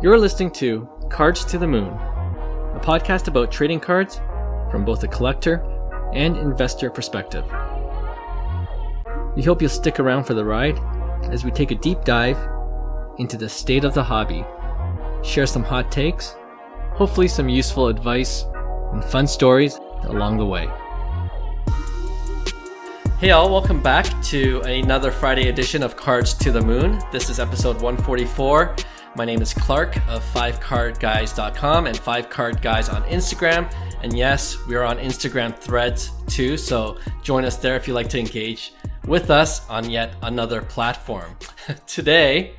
You're listening to Cards to the Moon, a podcast about trading cards from both a collector and investor perspective. We hope you'll stick around for the ride as we take a deep dive into the state of the hobby, share some hot takes, hopefully some useful advice, and fun stories along the way. Hey all, welcome back to another Friday edition of Cards to the Moon. This is episode 144. My name is Clark of fivecardguys.com and fivecardguys on Instagram. And yes, we are on Instagram threads too, so join us there if you'd like to engage with us on yet another platform. Today,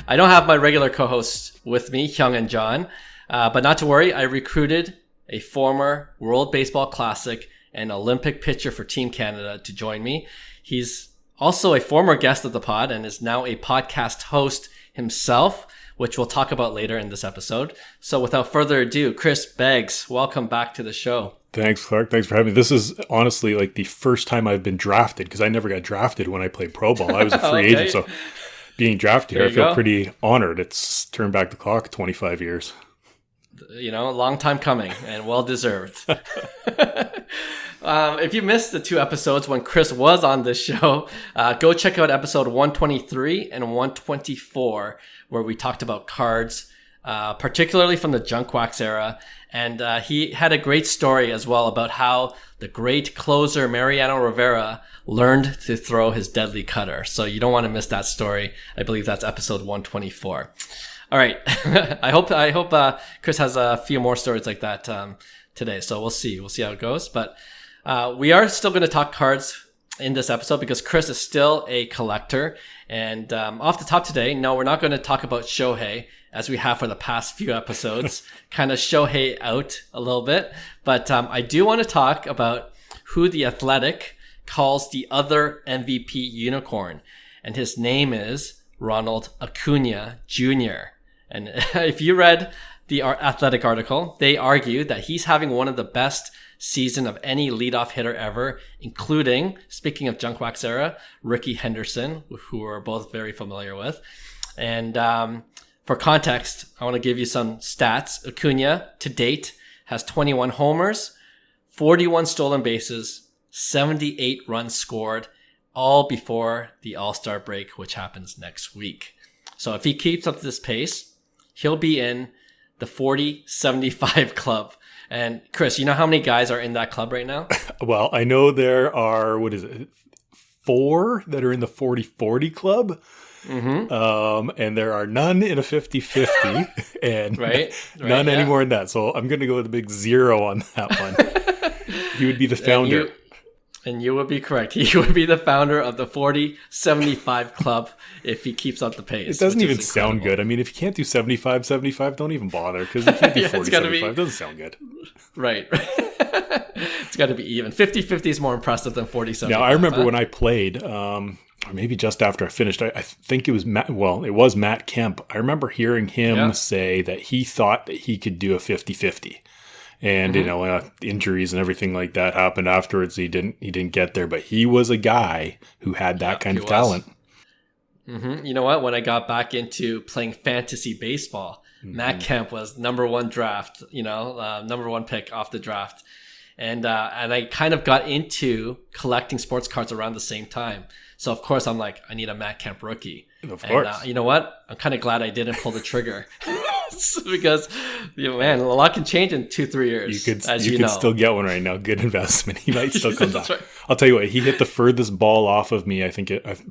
I don't have my regular co-hosts with me, Hyung and John, but not to worry, I recruited a former World Baseball Classic and Olympic pitcher for Team Canada to join me. He's also a former guest of the pod and is now a podcast host himself, which we'll talk about later in this episode. So without further ado, Chris Begg, welcome back to the show. Thanks, Clark. Thanks for having me. This is honestly like the first time I've been drafted because I never got drafted when I played pro ball. I was a free agent, so being drafted here, I feel pretty honored. It's turned back the clock 25 years. You know, a long time coming and well-deserved. If you missed the two episodes when Chris was on this show, go check out episode 123 and 124, where we talked about cards, particularly from the junk wax era. And he had a great story as well about how the great closer Mariano Rivera learned to throw his deadly cutter. So you don't want to miss that story. I believe that's episode 124. All right. I hope Chris has a few more stories like that today. So we'll see. We'll see how it goes. But we are still going to talk cards in this episode because Chris is still a collector. And off the top today, no, we're not going to talk about Shohei as we have for the past few episodes, kind of Shohei out a little bit. But I do want to talk about who The Athletic calls the other MVP unicorn. And his name is Ronald Acuna Jr. And if you read the Athletic article, they argue that he's having one of the best season of any leadoff hitter ever, including, speaking of junk wax era, Ricky Henderson, who we're both very familiar with. And for context, I want to give you some stats. Acuna, to date, has 21 homers, 41 stolen bases, 78 runs scored, all before the All-Star break, which happens next week. So if he keeps up this pace, he'll be in the 40-75 club. And Chris, you know how many guys are in that club right now? Well, I know there are, 4 that are in the 40-40 club. Mm-hmm. And there are none in a 50-50 and none anymore in that. So I'm going to go with a big 0 on that one. He would be the founder. And you would be correct. He would be the founder of the 40-75 club if he keeps up the pace. It doesn't even sound good. I mean, if you can't do 75-75, don't even bother because you can't do 40-75. It doesn't sound good. Right. It's got to be even. 50-50 is more impressive than 40-75. Now, I remember when I played, or maybe just after I finished, I think it was Matt Kemp. I remember hearing him say that he thought that he could do a 50-50. And, injuries and everything like that happened afterwards. He didn't get there, but he was a guy who had that kind of talent. Mm-hmm. You know what? When I got back into playing fantasy baseball, Matt Kemp was number one draft, number one pick off the draft. And I kind of got into collecting sports cards around the same time. So, of course, I'm like, I need a Matt Kemp rookie. Of course. And, you know what? I'm kind of glad I didn't pull the trigger. Because, man, a lot can change in 2-3 years. You could still get one right now. Good investment. He might still come back. Right. I'll tell you what. He hit the furthest ball off of me. I'm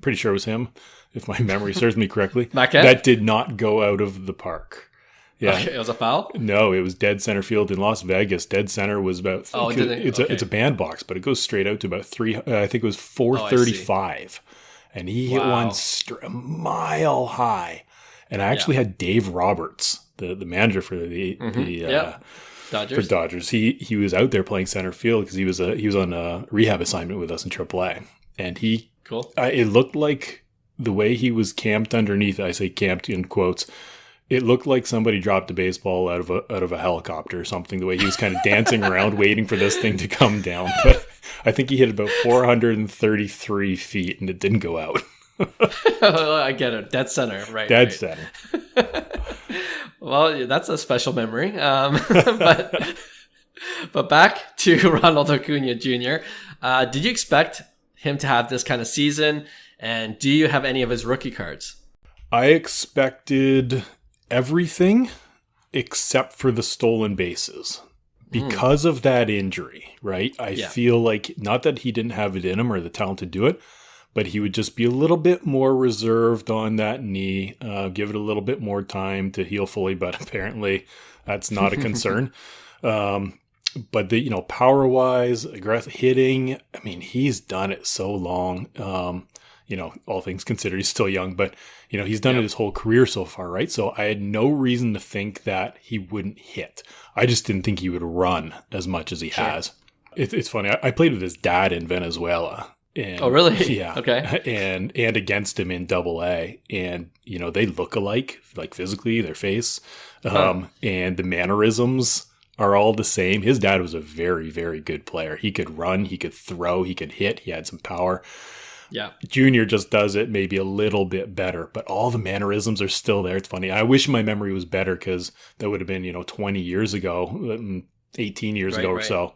pretty sure it was him, if my memory serves me correctly. That did not go out of the park. Yeah, okay, it was a foul? No, it was dead center field in Las Vegas. Dead center was about. It's a bandbox, but it goes straight out to about 3. I think it was 435, and he hit one a mile high. And I actually had Dave Roberts, the manager for the Dodgers. For Dodgers. He was out there playing center field because he was on a rehab assignment with us in AAA, and it looked like the way he was camped underneath. I say camped in quotes. It looked like somebody dropped a baseball out of a helicopter or something. The way he was kind of dancing around, waiting for this thing to come down. But I think he hit about 433 feet, and it didn't go out. I get it. Dead center, right? Dead center. Well, that's a special memory. But back to Ronald Acuna Jr. Did you expect him to have this kind of season? And do you have any of his rookie cards? I expected everything except for the stolen bases because of that injury, right? I feel like not that he didn't have it in him or the talent to do it, but he would just be a little bit more reserved on that knee, give it a little bit more time to heal fully, but apparently that's not a concern. But power-wise, aggressive hitting, I mean, he's done it so long. All things considered, he's still young, but he's done it his whole career so far, right? So I had no reason to think that he wouldn't hit. I just didn't think he would run as much as he has. It's funny. I played with his dad in Venezuela. And, oh, really? Yeah. Okay. And against him in AA, and they look alike, like physically, their face, and the mannerisms are all the same. His dad was a very, very good player. He could run, he could throw, he could hit, he had some power. Yeah. Junior just does it maybe a little bit better, but all the mannerisms are still there. It's funny. I wish my memory was better because that would have been, 20 years ago, 18 years ago or so,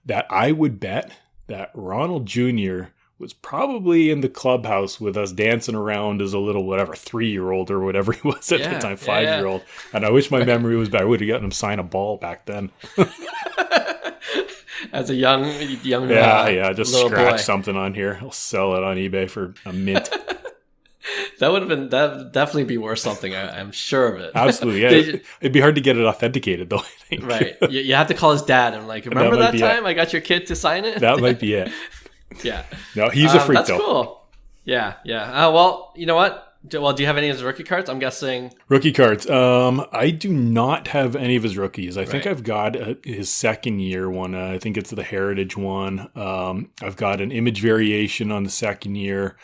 that I would bet that Ronald Jr. was probably in the clubhouse with us dancing around as a little, 3-year-old or whatever he was at the time, 5-year-old. Yeah. And I wish my memory was better. I would have gotten him sign a ball back then. As a young just scratch boy. Something on here. I'll sell it on eBay for a mint. That would definitely be worth something. I'm sure of it. Absolutely, yeah. It'd be hard to get it authenticated, though, I think. Right. You have to call his dad and remember that time I got your kid to sign it? That might be it. Yeah. No, he's a freak, that's though. That's cool. Yeah, yeah. Well, you know what? Do you have any of his rookie cards? I'm guessing. Rookie cards. I do not have any of his rookies. I think I've got his second year one. I think it's the Heritage one. I've got an image variation on the second year.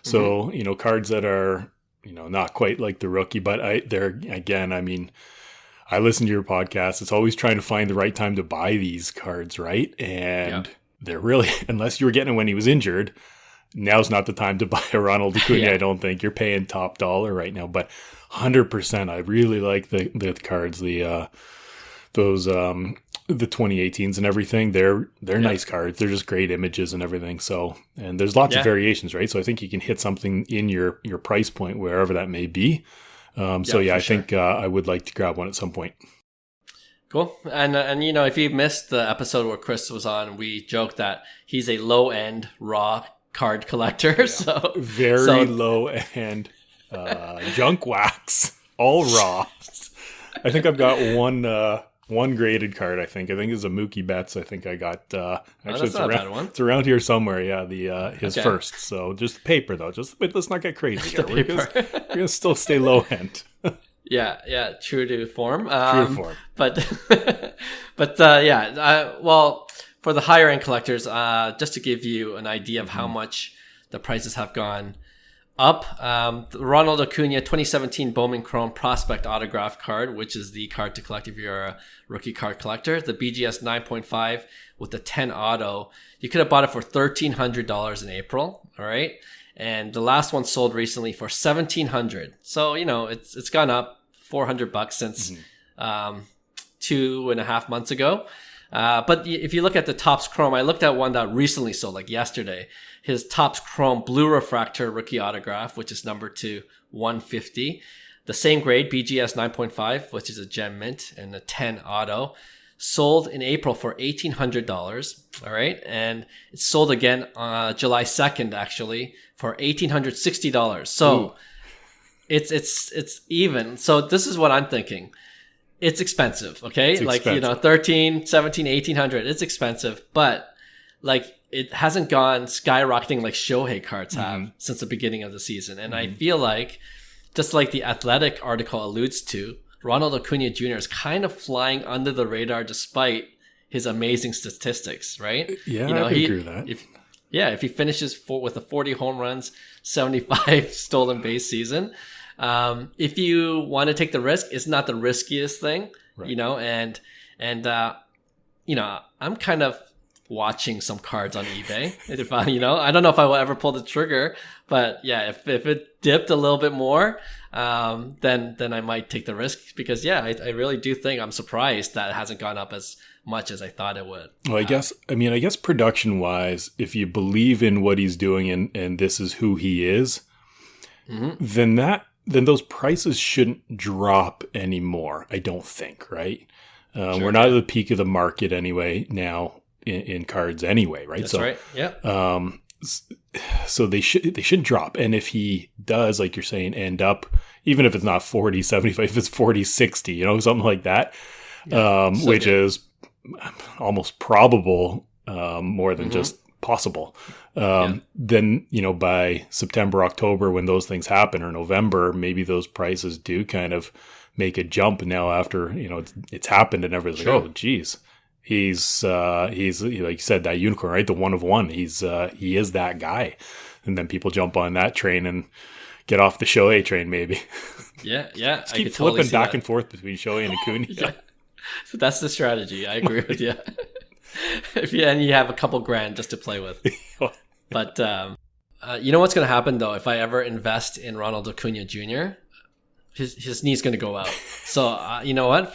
So, cards that are, not quite like the rookie, but I listen to your podcast. It's always trying to find the right time to buy these cards, right? And they're really, unless you were getting it when he was injured, now's not the time to buy a Ronald Acuna, I don't think. You're paying top dollar right now. But 100%, I really like the cards, the 2018s and everything. They're nice cards. They're just great images and everything. So, and there's lots of variations, right? So I think you can hit something in your price point, wherever that may be. I think I would like to grab one at some point. Cool. And if you missed the episode where Chris was on, we joked that he's a low-end raw card collector. Yeah. So very low end junk wax, all raw. I think I've got one graded card. I think it's a Mookie Betts. I think I got actually it's not a bad one. It's around here somewhere. Yeah, his first. So just paper though. Let's not get crazy here. We're gonna still stay low end. Yeah, true to form. True to form. But for the higher end collectors, just to give you an idea of how much the prices have gone up, the Ronald Acuna 2017 Bowman Chrome Prospect Autograph card, which is the card to collect if you're a rookie card collector, the BGS 9.5 with the 10 auto, you could have bought it for $1,300 in April, all right? And the last one sold recently for $1,700. So, it's gone up $400 since 2.5 months ago. But if you look at the Topps Chrome, I looked at one that recently sold, like yesterday. His Topps Chrome Blue Refractor Rookie Autograph, which is numbered to 150. The same grade, BGS 9.5, which is a gem mint, and a 10 auto. Sold in April for $1,800. All right. And it sold again July 2nd, actually, for $1,860. So it's even. So this is what I'm thinking. It's expensive, okay? It's expensive. $1,300, $1,700, $1,800. It's expensive, but it hasn't gone skyrocketing like Shohei cards have since the beginning of the season. And I feel like, just like the Athletic article alludes to, Ronald Acuna Jr. is kind of flying under the radar despite his amazing statistics, right? Yeah, I agree with that. If he finishes with 40 home runs, 75 stolen base season. If you want to take the risk, it's not the riskiest thing, right. I'm kind of watching some cards on eBay. If I, I don't know if I will ever pull the trigger, but yeah, if it dipped a little bit more, then I might take the risk because I really do think I'm surprised that it hasn't gone up as much as I thought it would. Well, I guess production wise, if you believe in what he's doing and this is who he is, then those prices shouldn't drop anymore. I don't think, right? We're not at the peak of the market anyway now in cards anyway, right? That's right. Yeah. So they should drop. And if he does, like you're saying, end up, even if it's not 40, 75, if it's 40, 60, something like that, which is almost probable, more than just possible. Then, by September, October, when those things happen, or November, maybe those prices do kind of make a jump now after, it's happened and everything. Sure. Oh, geez. He's like you said, that unicorn, right? The one of one. He is that guy. And then people jump on that train and get off the Shohei train, maybe. Yeah. Just keep flipping back and forth between Shohei and Acuna. Yeah. So that's the strategy. I agree with you. And you have a couple grand just to play with. But you know what's going to happen though? If I ever invest in Ronald Acuna Jr., his knee's going to go out. So you know what?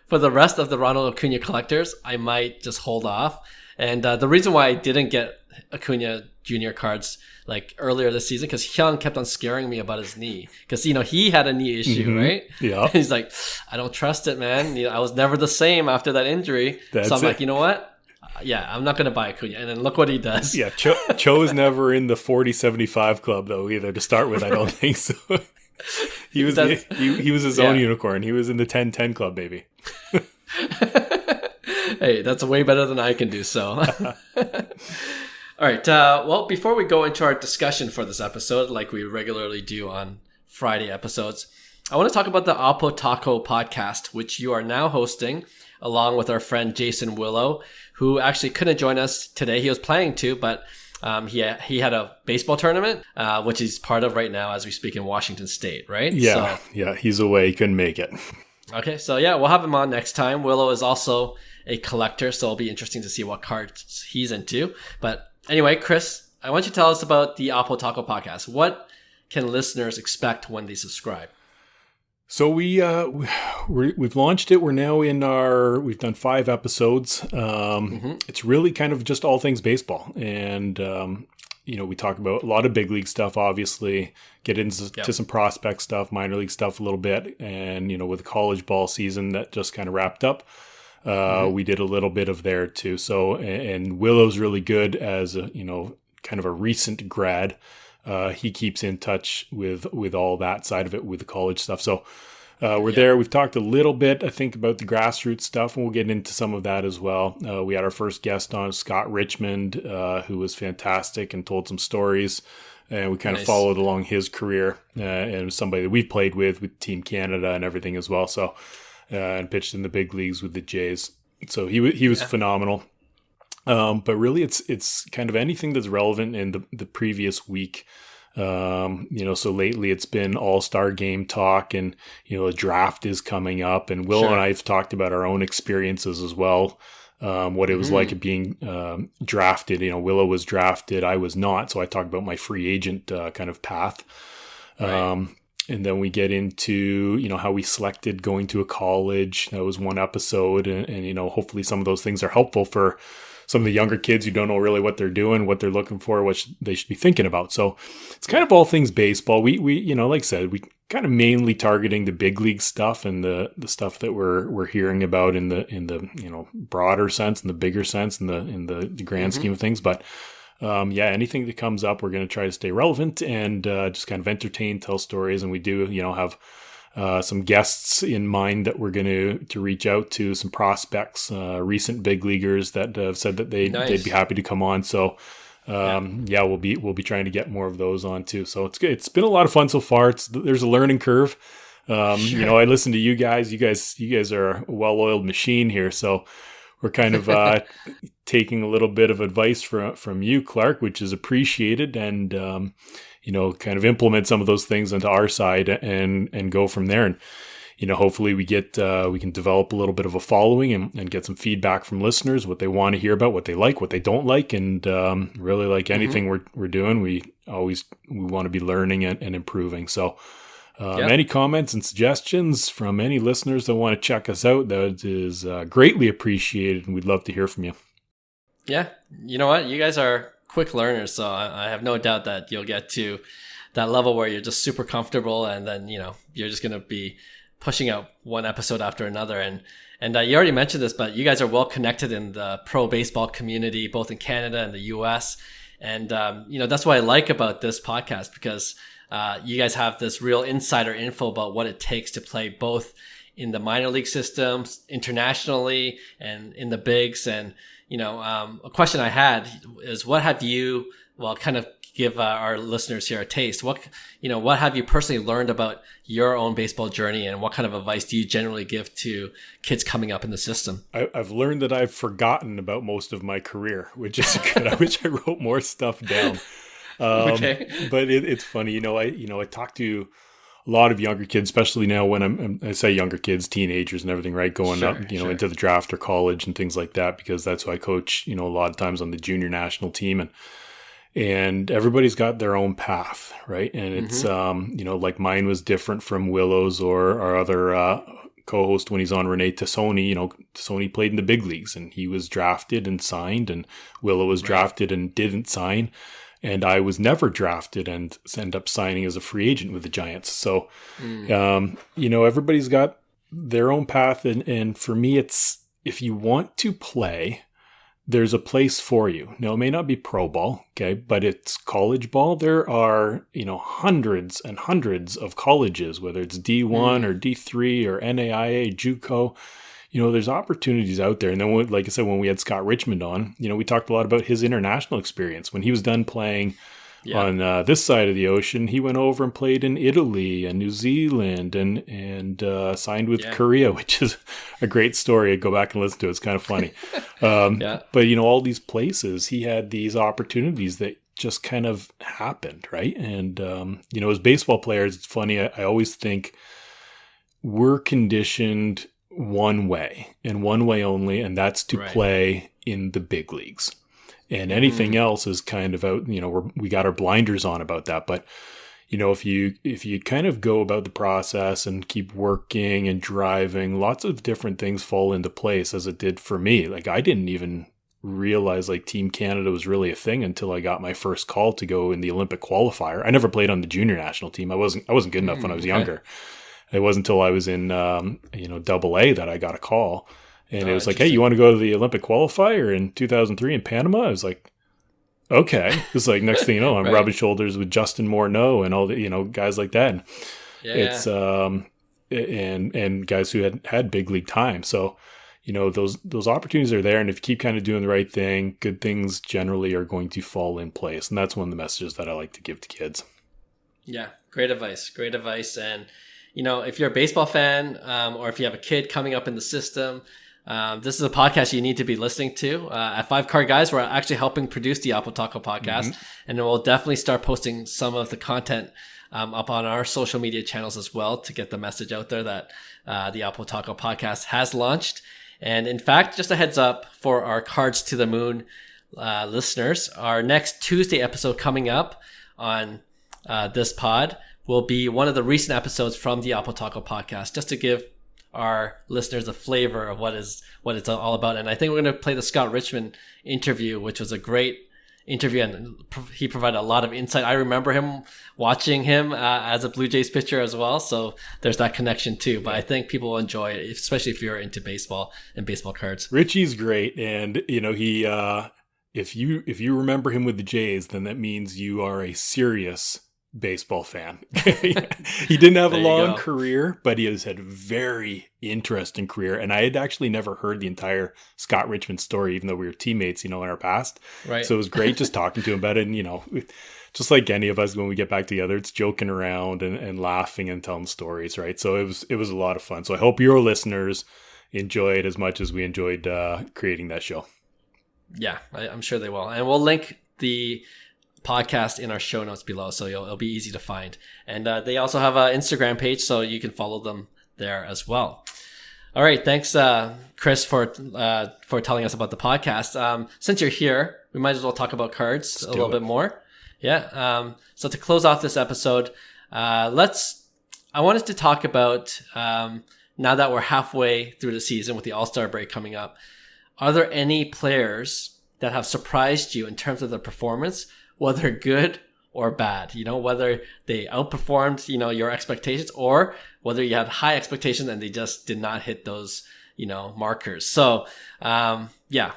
For the rest of the Ronald Acuna collectors, I might just hold off. And the reason why I didn't get Acuna Jr. cards like earlier this season, because Hyung kept on scaring me about his knee. Because, he had a knee issue, right? Yeah. He's like, I don't trust it, man. I was never the same after that injury. So I'm like, you know what? I'm not going to buy Acuna. And then look what he does. Yeah, Cho is never in the 40-75 club, though, either, to start with. I don't think so. He was his own unicorn. He was in the 10-10 club, baby. Hey, that's way better than I can do, so. All right. Well, before we go into our discussion for this episode, like we regularly do on Friday episodes, I want to talk about the Oppotaco Podcast, which you are now hosting along with our friend Jason Willow, who actually couldn't join us today. He was planning to, but he had a baseball tournament, which he's part of right now as we speak in Washington State, right? Yeah, he's away. He couldn't make it. Okay, so we'll have him on next time. Willow is also a collector, so it'll be interesting to see what cards he's into. But anyway, Chris, I want you to tell us about the Oppotaco Podcast. What can listeners expect when they subscribe? So we've launched it. We're now we've done 5 episodes. It's really kind of just all things baseball. And, we talk about a lot of big league stuff, obviously, get into some prospect stuff, minor league stuff a little bit. And, with the college ball season that just kind of wrapped up, we did a little bit of there too. So, and Willow's really good as a, kind of a recent grad. He keeps in touch with all that side of it with the college stuff. So we're there. We've talked a little bit, I think, about the grassroots stuff, and we'll get into some of that as well. We had our first guest on, Scott Richmond, who was fantastic and told some stories. And we kind of followed along his career and somebody that we've played with Team Canada and everything as well. So and pitched in the big leagues with the Jays. So he was phenomenal. But really, it's kind of anything that's relevant in the previous week. So lately it's been All-Star game talk, and the draft is coming up, and Will and I have talked about our own experiences as well. What it was like being drafted. Willow was drafted, I was not, so I talked about my free agent kind of path. Right. And then we get into, how we selected going to a college. That was one episode, and hopefully some of those things are helpful for some of the younger kids who don't know really what they're doing, what they're looking for, what they should be thinking about. So it's kind of all things baseball. We like I said, we kind of mainly targeting the big league stuff and the stuff that we're hearing about in the broader sense, in the bigger sense, in the grand scheme of things. But anything that comes up, we're going to try to stay relevant and just kind of entertain, tell stories. And we do, have some guests in mind that we're going to reach out to, some prospects, recent big leaguers that have said that they'd be happy to come on. So we'll be trying to get more of those on too. So it's good. It's been a lot of fun so far. There's a learning curve. I listen to you guys. You guys are a well-oiled machine here. So we're kind of taking a little bit of advice from you, Clark, which is appreciated, and kind of implement some of those things into our side and go from there. And hopefully we can develop a little bit of a following and get some feedback from listeners, what they want to hear about, what they like, what they don't like. And really, like anything we're doing, we want to be learning and improving. So any comments and suggestions from any listeners that want to check us out, that is greatly appreciated. And we'd love to hear from you. Yeah. You know what? You guys are quick learners. So I have no doubt that you'll get to that level where you're just super comfortable, and then, you're just going to be pushing out one episode after another. And you already mentioned this, but you guys are well connected in the pro baseball community, both in Canada and the US. And, that's what I like about this podcast, because you guys have this real insider info about what it takes to play both in the minor league systems, internationally, and in the bigs. And, a question I had is, what have you, kind of give our listeners here a taste. What have you personally learned about your own baseball journey, and what kind of advice do you generally give to kids coming up in the system? I've learned that I've forgotten about most of my career, which is good. I wish I wrote more stuff down. Okay. But it's funny, I talk to a lot of younger kids, especially now when I say younger kids, teenagers and everything, right? Going up, into the draft or college and things like that, because that's who I coach, a lot of times on the junior national team. And everybody's got their own path, right? And it's, like mine was different from Willow's or our other co-host when he's on, Renee Tassoni. Tassoni played in the big leagues, and he was drafted and signed, and Willow was drafted and didn't sign. And I was never drafted and ended up signing as a free agent with the Giants. So, everybody's got their own path. And for me, it's, if you want to play, there's a place for you. Now, it may not be pro ball, okay, but it's college ball. There are, hundreds and hundreds of colleges, whether it's D1 or D3 or NAIA, JUCO. There's opportunities out there. And then, like I said, when we had Scott Richmond on, we talked a lot about his international experience. When he was done playing on this side of the ocean, he went over and played in Italy and New Zealand and signed with Korea, which is a great story. I'd go back and listen to it. It's kind of funny. But, all these places, he had these opportunities that just kind of happened, right? And, as baseball players, it's funny. I always think we're conditioned one way and one way only, and that's to play in the big leagues. And anything else is kind of out, we got our blinders on about that. But, if you kind of go about the process and keep working and driving, lots of different things fall into place, as it did for me. Like, I didn't even realize like Team Canada was really a thing until I got my first call to go in the Olympic qualifier. I never played on the junior national team. I wasn't good enough when I was younger. It wasn't until I was in, Double A that I got a call. And it was like, hey, you want to go to the Olympic qualifier in 2003 in Panama? I was like, okay. It's like, next thing you know, I'm rubbing shoulders with Justin Morneau and all the, guys like that. And it's, and guys who had big league time. So, those opportunities are there. And if you keep kind of doing the right thing, good things generally are going to fall in place. And that's one of the messages that I like to give to kids. Yeah. Great advice. And, if you're a baseball fan, or if you have a kid coming up in the system, this is a podcast you need to be listening to. At 5 Card Guys, we're actually helping produce the Oppotaco Podcast, and we'll definitely start posting some of the content up on our social media channels as well, to get the message out there that the Oppotaco Podcast has launched. And in fact, just a heads up for our Cards to the Moon listeners, our next Tuesday episode coming up on this pod will be one of the recent episodes from the Oppotaco Podcast, just to give our listeners a flavor of what it's all about. And I think we're going to play the Scott Richmond interview, which was a great interview, and he provided a lot of insight. I remember him watching him as a Blue Jays pitcher as well, so there's that connection too. But I think people will enjoy it, especially if you're into baseball and baseball cards. Richie's great, and he if you remember him with the Jays, then that means you are a serious baseball fan. He didn't have a long career, but he has had a very interesting career. And I had actually never heard the entire Scott Richmond story, even though we were teammates, in our past. Right. So it was great just talking to him about it. And, just like any of us, when we get back together, it's joking around and laughing and telling stories, right? So it was a lot of fun. So I hope your listeners enjoy it as much as we enjoyed creating that show. Yeah, I'm sure they will. And we'll link the podcast in our show notes below, so it'll be easy to find. And they also have an Instagram page, so you can follow them there as well. All right. Thanks, Chris, for telling us about the podcast. Since you're here, we might as well talk about cards a little bit more. Yeah. So to close off this episode, I wanted to talk about, now that we're halfway through the season with the All-Star break coming up, are there any players that have surprised you in terms of their performance, whether good or bad? Whether they outperformed, your expectations, or whether you had high expectations and they just did not hit those, markers. So, you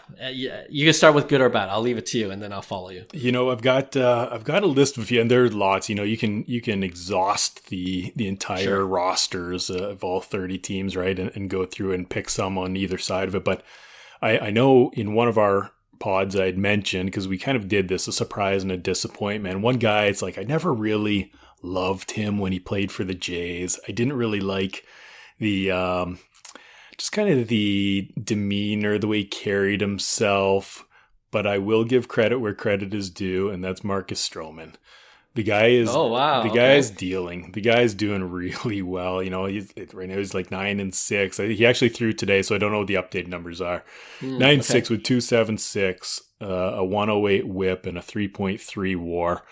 can start with good or bad. I'll leave it to you, and then I'll follow you. I've got a list of a few, and there are lots. You can exhaust the entire rosters of all 30 teams, right, and go through and pick some on either side of it. But I know in one of our pods I'd mentioned, because we kind of did this, a surprise and a disappointment. One guy, it's like I never really loved him when he played for the Jays. I didn't really like the just kind of the demeanor, the way he carried himself. But I will give credit where credit is due, and that's Marcus Stroman. The guy is is dealing. The guy is doing really well. Right now he's like 9-6. He actually threw today, so I don't know what the updated numbers are. 9-6 with 2.76, a 108 whip, and a 3.3 WAR.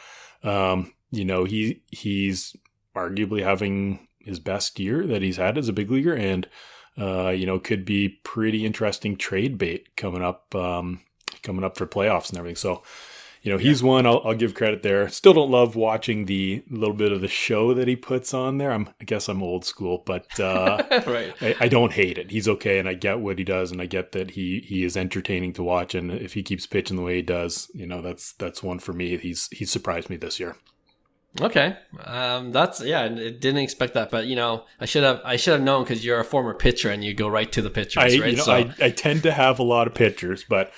He's arguably having his best year that he's had as a big leaguer, and could be pretty interesting trade bait coming up for playoffs and everything. So, he's one. I'll give credit there. Still don't love watching the little bit of the show that he puts on there. I guess I'm old school, but right. I don't hate it. He's okay, and I get what he does, and I get that he is entertaining to watch. And if he keeps pitching the way he does, that's one for me. He's surprised me this year. Okay. I didn't expect that, but I should have known, because you're a former pitcher and you go right to the pitchers, right? I tend to have a lot of pitchers, but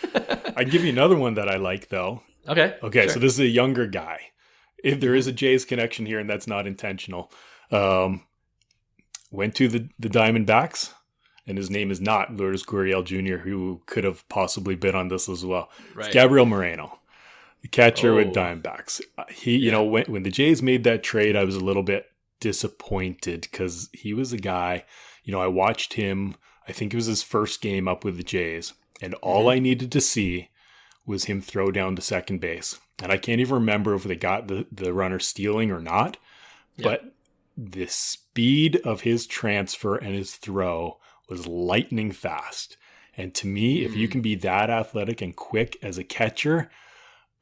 I give you another one that I like though. Okay. Sure. So this is a younger guy. If there is a Jays connection here, and that's not intentional, went to the Diamondbacks, and his name is not Lourdes Gurriel Jr., who could have possibly been on this as well. Right. It's Gabriel Moreno, the catcher with Diamondbacks. When the Jays made that trade, I was a little bit disappointed, because he was a guy, I watched him, I think it was his first game up with the Jays, and all I needed to see was him throw down to second base. And I can't even remember if they got the runner stealing or not, but the speed of his transfer and his throw was lightning fast. And to me, if you can be that athletic and quick as a catcher,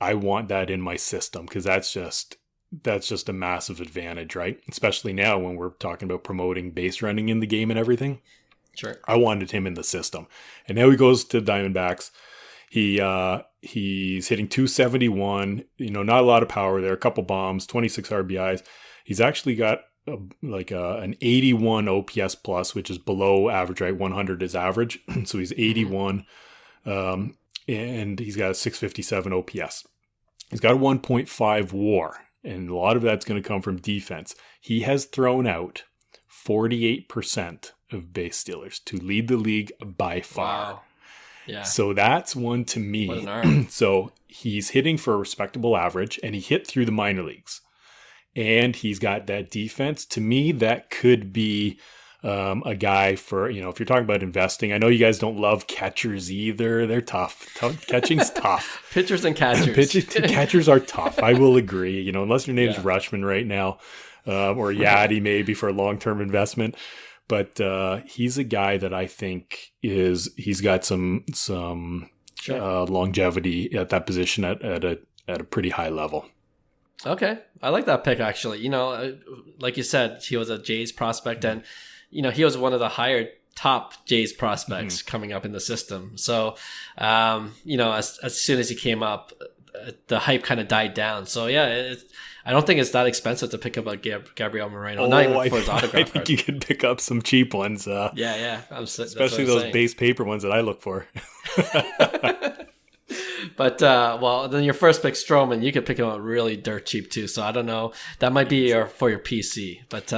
I want that in my system, because that's just a massive advantage, right? Especially now when we're talking about promoting base running in the game and everything. Sure. I wanted him in the system. And now he goes to the Diamondbacks. He's hitting 271, not a lot of power there, a couple bombs, 26 RBIs. He's actually got an 81 OPS plus, which is below average, right? 100 is average. So he's 81, and he's got a 657 OPS. He's got a 1.5 WAR, and a lot of that's going to come from defense. He has thrown out 48% of base stealers to lead the league by far. Wow. Yeah. So that's one to me. What an arm. So he's hitting for a respectable average, and he hit through the minor leagues. And he's got that defense. To me, that could be a guy for, if you're talking about investing. I know you guys don't love catchers either. They're tough. Catching's tough. Pitchers and catchers. Catchers are tough. I will agree. Unless your name's Rutschman right now, or Yadi maybe for a long-term investment. But he's a guy that I think he's got some longevity at that position at a pretty high level. Okay. I like that pick, actually. Like you said, he was a Jays prospect, and, he was one of the higher top Jays prospects coming up in the system. So, as soon as he came up, the hype kind of died down. So, I don't think it's that expensive to pick up a Gabriel Moreno. Not even for his autograph I think card. You can pick up some cheap ones. Especially those base paper ones that I look for. But, then your first pick, Stroman, you could pick him up really dirt cheap too. So I don't know. That might be for your PC. But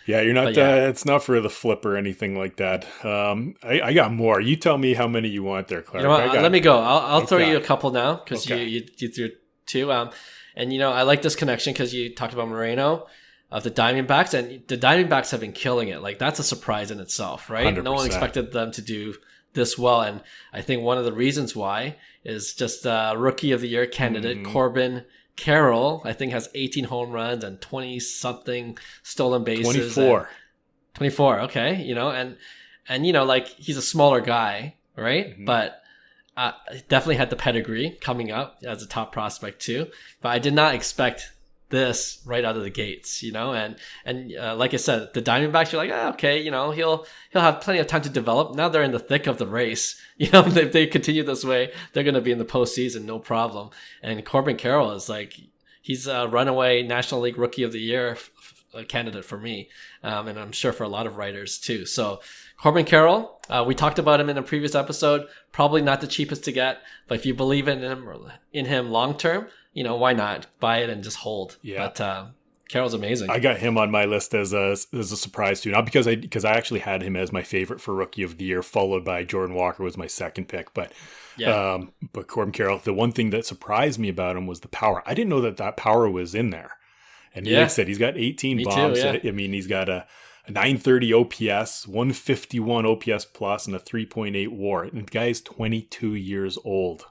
you're not. It's not for the flip or anything like that. I got more. You tell me how many you want there, Clark. You know what? Let me go. I'll throw you a couple now, because you threw two. And I like this connection because you talked about Moreno. of the Diamondbacks, and the Diamondbacks have been killing it. Like, that's a surprise in itself, right? 100%. No one expected them to do this well, and I think one of the reasons why is just Rookie of the Year candidate Corbin Carroll. I think has 18 home runs and 20 something stolen bases. 24. Okay, and like, he's a smaller guy, right? Mm-hmm. But definitely had the pedigree coming up as a top prospect too. But I did not expect this right out of the gates, and like I said, the Diamondbacks are like, okay, he'll have plenty of time to develop. Now they're in the thick of the race. If they continue this way, they're going to be in the postseason, no problem. And Corbin Carroll is like, he's a runaway National League Rookie of the Year candidate for me, and I'm sure for a lot of writers too. So Corbin Carroll, we talked about him in a previous episode. Probably not the cheapest to get, but if you believe in him long term, why not buy it and just hold? Yeah. But Carroll's amazing. I got him on my list as a surprise too, not because I actually had him as my favorite for Rookie of the Year, followed by Jordan Walker was my second pick. But but Corbin Carroll, the one thing that surprised me about him was the power. I didn't know that power was in there. And like I said, he's got 18 bombs. Too, I mean, he's got a 930 OPS, 151 OPS plus, and a 3.8 WAR. And the guy is 22 years old.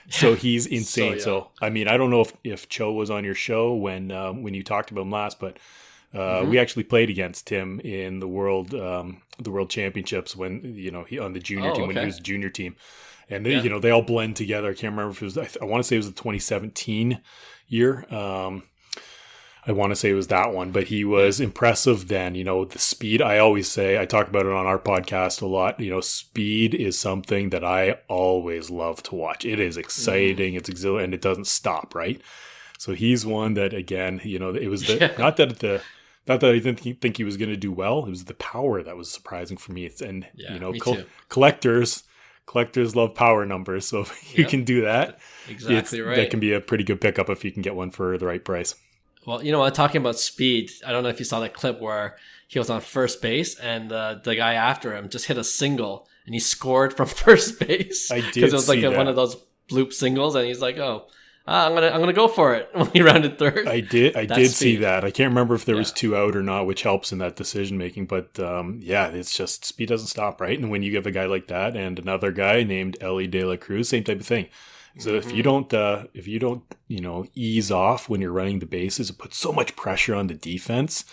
So he's insane. So I mean, I don't know if Cho was on your show when you talked about him last, but we actually played against him in the World Championships when he on the junior team when he was junior team, and they they all blend together. I can't remember if it was. I want to say it was the 2017 year. I want to say it was that one, but he was impressive then. The speed, I always say, I talk about it on our podcast a lot. Speed is something that I always love to watch. It is exciting, it's exhilarating, and it doesn't stop, right? So he's one that, again, it was not that I didn't think he was going to do well. It was the power that was surprising for me. Collectors love power numbers. So if you can do that, exactly right. That can be a pretty good pickup if you can get one for the right price. Well, talking about speed, I don't know if you saw that clip where he was on first base and the guy after him just hit a single and he scored from first base. I did because it was like one of those bloop singles, and he's like, I'm gonna go for it when he rounded third. I did see that. I can't remember if there was two out or not, which helps in that decision making. But it's just speed doesn't stop, right? And when you give a guy like that and another guy named Ellie De La Cruz, same type of thing. So if you don't ease off when you're running the bases, it puts so much pressure on the defense,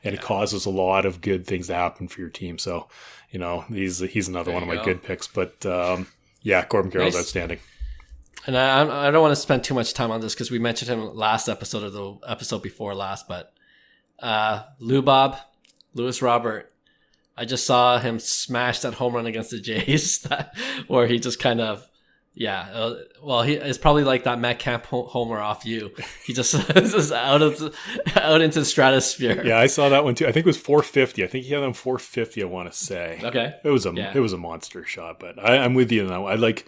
and it causes a lot of good things to happen for your team. So, he's another one of my good picks. But Corbin Carroll's outstanding. And I don't want to spend too much time on this because we mentioned him last episode or the episode before last. But Luis Robert, I just saw him smash that home run against the Jays, where he just kind of. Yeah, he it's probably like that Matt Camp homer off you. He just is out into the stratosphere. Yeah, I saw that one too. I think it was 450. I think he had him 450. I want to say. Okay, it was a monster shot. But I'm with you on that one. I like,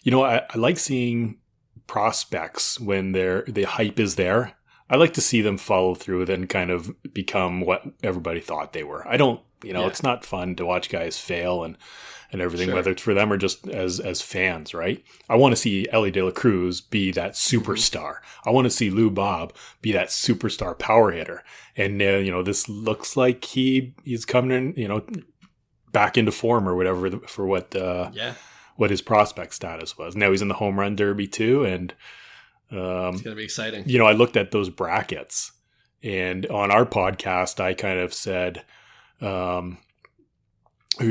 I like seeing prospects when the hype is there. I like to see them follow through and kind of become what everybody thought they were. I don't, it's not fun to watch guys fail and everything, whether it's for them or just as fans, right? I want to see Ellie De La Cruz be that superstar. I want to see Lou Bob be that superstar power hitter. And, this looks like he's coming in, back into form or whatever for what his prospect status was. Now he's in the home run derby too. And it's going to be exciting. I looked at those brackets, and on our podcast, I kind of said, who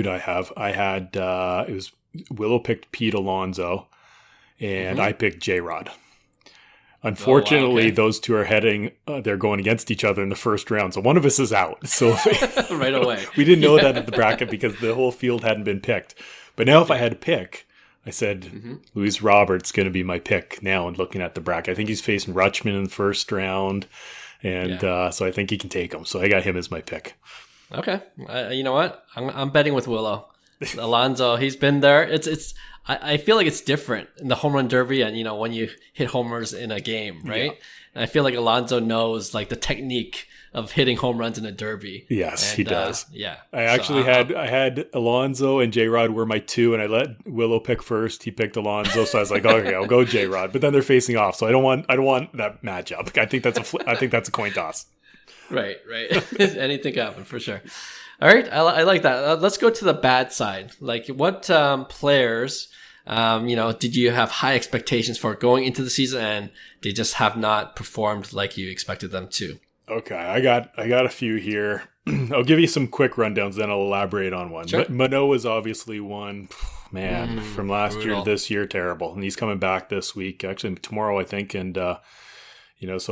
did I have? I had, it was Willow picked Pete Alonso, and I picked J-Rod. Unfortunately, those two are they're going against each other in the first round. So one of us is out. So right away. We didn't know that at the bracket because the whole field hadn't been picked. But now if I had to pick, I said Luis Robert's going to be my pick now, and looking at the bracket. I think he's facing Rutschman in the first round. And so I think he can take him. So I got him as my pick. Okay, you know what? I'm betting with Willow. Alonso, he's been there. I feel like it's different in the home run derby, and when you hit homers in a game, right? Yeah. And I feel like Alonso knows like the technique of hitting home runs in a derby. Yes, he does. Yeah, I actually had Alonso and J-Rod were my two, and I let Willow pick first. He picked Alonso, so I was like, okay, I'll go J-Rod. But then they're facing off, so I don't want that matchup. I think that's a coin toss. Right. Anything can happen for sure. All right, I like that. Let's go to the bad side. Like, what players, did you have high expectations for going into the season, and they just have not performed like you expected them to? Okay, I got a few here. I'll give you some quick rundowns, then I'll elaborate on one. Sure. Manoah is obviously one. Man, from last year to this year, terrible. And he's coming back this week, actually tomorrow, I think. And, so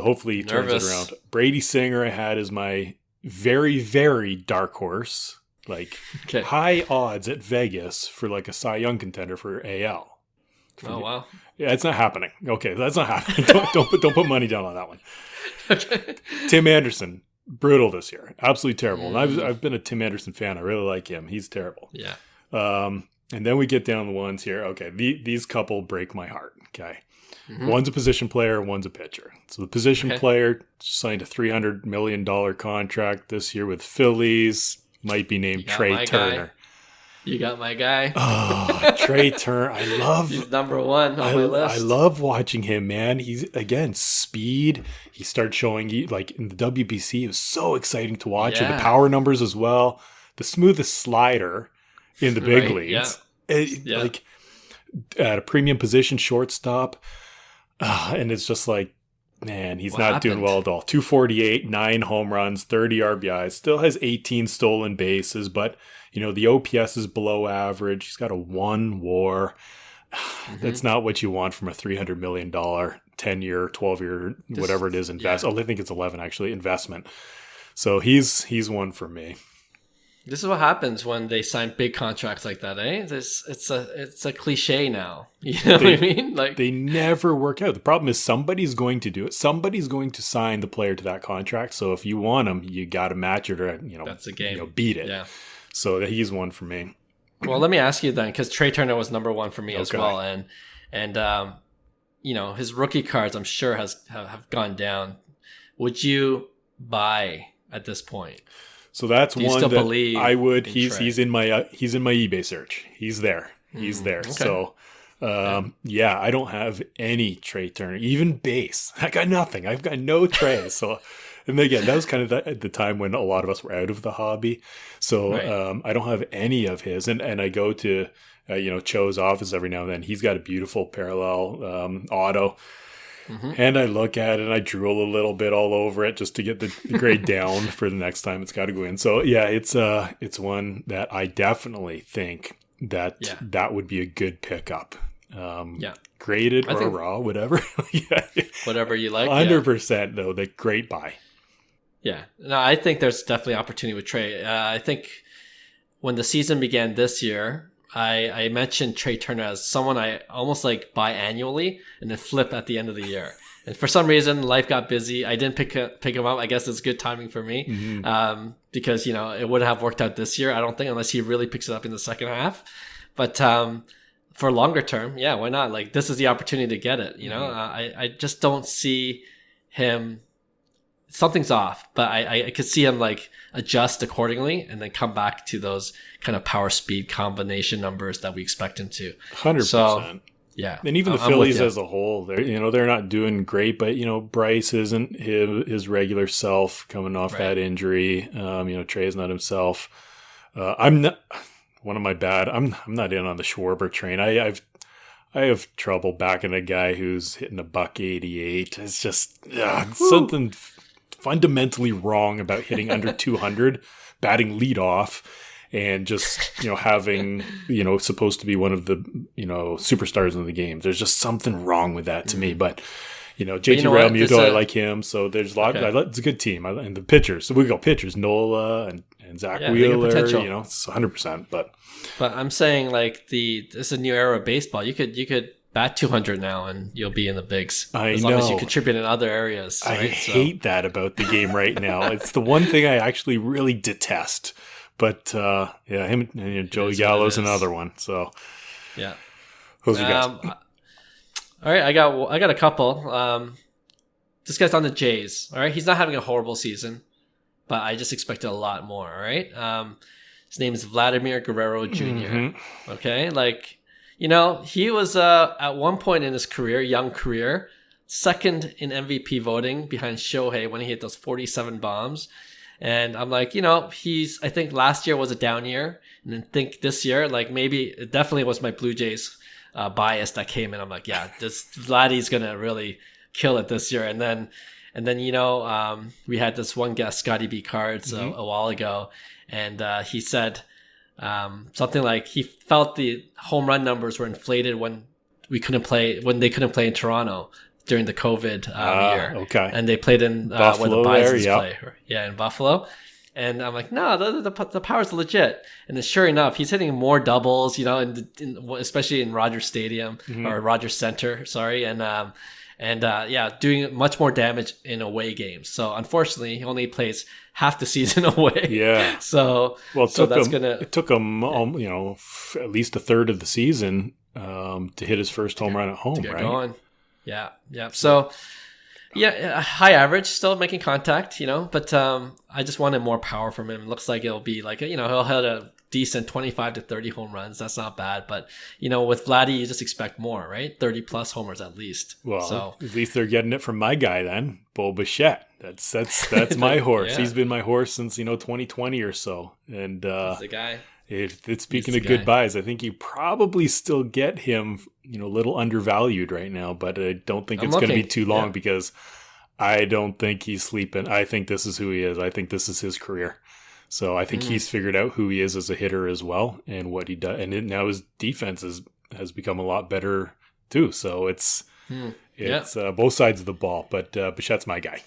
hopefully he turns it around. Brady Singer I had as my very, very dark horse. Like, high odds at Vegas for like a Cy Young contender for AL. Oh, wow. Yeah, it's not happening. Okay, that's not happening. Don't put money down on that one. Okay. Tim Anderson, brutal this year. Absolutely terrible. And I've been a Tim Anderson fan. I really like him. He's terrible. Yeah. And then we get down the ones here. Okay, these couple break my heart. Okay. Mm-hmm. One's a position player, one's a pitcher. So the position player signed a $300 million contract this year with Phillies. Might be named Trey Turner. You got my guy. Oh, Trey Turner. He's number one on my list. I love watching him, man. He's, again, speed. He started showing, like in the WBC, it was so exciting to watch. And the power numbers as well. The smoothest slider in the big leagues. Yeah. Like at a premium position, shortstop. And it's just like, man, he's not doing well at all. 248, 9 home runs, 30 RBIs, still has 18 stolen bases, but the OPS is below average. He's got a 1 WAR. That's not what you want from a $300 million 10-year, 12-year, whatever it is, I think it's 11 actually, investment. So he's one for me. This is what happens when they sign big contracts like that, eh? It's a cliche now. You know what I mean? Like, they never work out. The problem is somebody's going to do it. Somebody's going to sign the player to that contract. So if you want him, you got to match it or that's a game. Beat it. Yeah. So he's one for me. Well, let me ask you then, because Trey Turner was number one for me as well, and his rookie cards I'm sure have gone down. Would you buy at this point? So that's one that believe I would. He's in my eBay search. He's there. He's there. Okay. So I don't have any Trey Turner, even base. I got nothing. I've got no Trey. So, and again, that was kind of at the time when a lot of us were out of the hobby. So I don't have any of his, and I go to Cho's office every now and then. He's got a beautiful parallel auto. Mm-hmm. And I look at it and I drool a little bit all over it just to get the grade down for the next time it's got to go in. So yeah, it's one that I definitely think that would be a good pickup. Graded or raw, whatever. Whatever you like. 100% though, the great buy. Yeah, no, I think there's definitely opportunity with Trey. I think when the season began this year, I mentioned Trey Turner as someone I almost like buy annually and then flip at the end of the year. And for some reason, life got busy. I didn't pick him up. I guess it's good timing for me because, it wouldn't have worked out this year, I don't think, unless he really picks it up in the second half. But for longer term, yeah, why not? Like, this is the opportunity to get it. I just don't see him. Something's off, but I could see him like adjust accordingly and then come back to those kind of power speed combination numbers that we expect him to. 100%. So, yeah. And even the Phillies as a whole, they're not doing great, but Bryce isn't his regular self coming off that injury. Trey's not himself. I'm not one of my bad. I'm not in on the Schwarber train. I have trouble backing a guy who's hitting a $188. It's just something fundamentally wrong about hitting under 200, batting leadoff, and just having supposed to be one of the superstars in the game. There's just something wrong with that to me. But JT Realmuto, I like him. So there's a lot. It's a good team. And the pitchers. So we got pitchers, Nola and Zach Wheeler. It's 100%. But I'm saying like this is a new era of baseball. You could bat 200 now and you'll be in the bigs as long as you contribite in other areas. Right? I hate that about the game right now. It's the one thing I actually really detest. But him and Joey Gallo's another one. So yeah, those are guys. All right, I got a couple. This guy's on the Jays. All right, he's not having a horrible season, but I just expected a lot more. All right, his name is Vladimir Guerrero Jr. Okay, like. He was at one point in his career, young career, second in MVP voting behind Shohei when he hit those 47 bombs. And I'm like, I think last year was a down year. And then think this year, like maybe it definitely was my Blue Jays bias that came in. I'm like, yeah, this Vladdy's going to really kill it this year. And then we had this one guest, Scotty B Cards, a while ago. And he said something like he felt the home run numbers were inflated when they couldn't play in Toronto during the COVID year. Okay. And they played in where the Bisons play. Yeah, in Buffalo. And I'm like, no, the power's legit. And then sure enough, he's hitting more doubles, especially in Rogers Stadium or Rogers Center, sorry. And doing much more damage in away games. So unfortunately, he only plays half the season away. Yeah. It took him, at least a third of the season to hit his first home run at home, right? Going. Yeah. So, high average, still making contact, but I just wanted more power from him. It looks like it'll be like, he'll hit a decent 25 to 30 home runs. That's not bad. But, with Vladdy, you just expect more, right? 30 plus homers at least. Well, at least they're getting it from my guy then, Bo Bichette. That's my horse. Yeah. He's been my horse since, 2020 or so. And he's the guy. Speaking of good buys, I think you probably still get him, a little undervalued right now, but I don't think it's going to be too long because I don't think he's sleeping. I think this is who he is. I think this is his career. So I think he's figured out who he is as a hitter as well and what he does. And now his defense has become a lot better too. So it's both sides of the ball, but Bichette's my guy.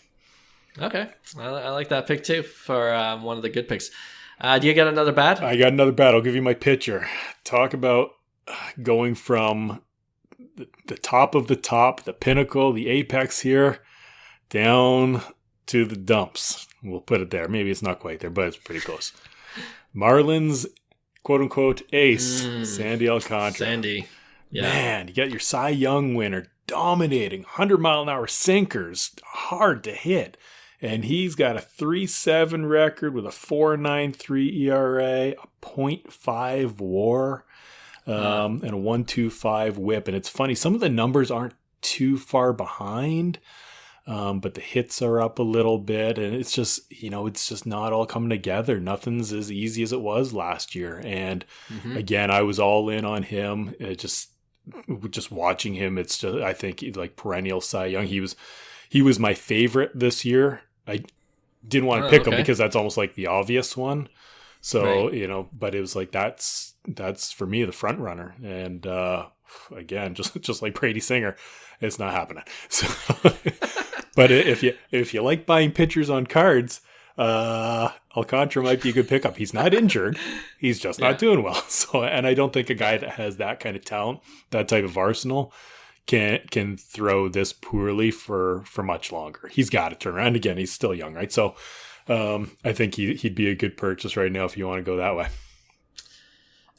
Okay. I like that pick too for one of the good picks. Do you get another bat? I got another bat. I'll give you my pitcher. Talk about going from the top of the top, the pinnacle, the apex here, down to the dumps. We'll put it there. Maybe it's not quite there, but it's pretty close. Marlins, quote-unquote, ace, Sandy Alcantara. Sandy. Yeah. Man, you got your Cy Young winner dominating, 100-mile-an-hour sinkers, hard to hit. And he's got a 3.7 record with a 4.93 ERA, a 0.5 WAR, and a 1.25 WHIP. And it's funny, some of the numbers aren't too far behind, but the hits are up a little bit. And it's just, it's just not all coming together. Nothing's as easy as it was last year. And again, I was all in on him. Just watching him, it's just, I think, like perennial Cy Young. He was my favorite this year. I didn't want to pick him because that's almost like the obvious one. So, but it was like, that's for me, the front runner. And, again, just like Brady Singer, it's not happening. So, but if you like buying pitchers on cards, Alcantara might be a good pickup. He's not injured. He's just not doing well. So, and I don't think a guy that has that kind of talent, that type of arsenal, can throw this poorly for much longer. He's got to turn around again. He's still young, right? So I think he'd be a good purchase right now if you want to go that way.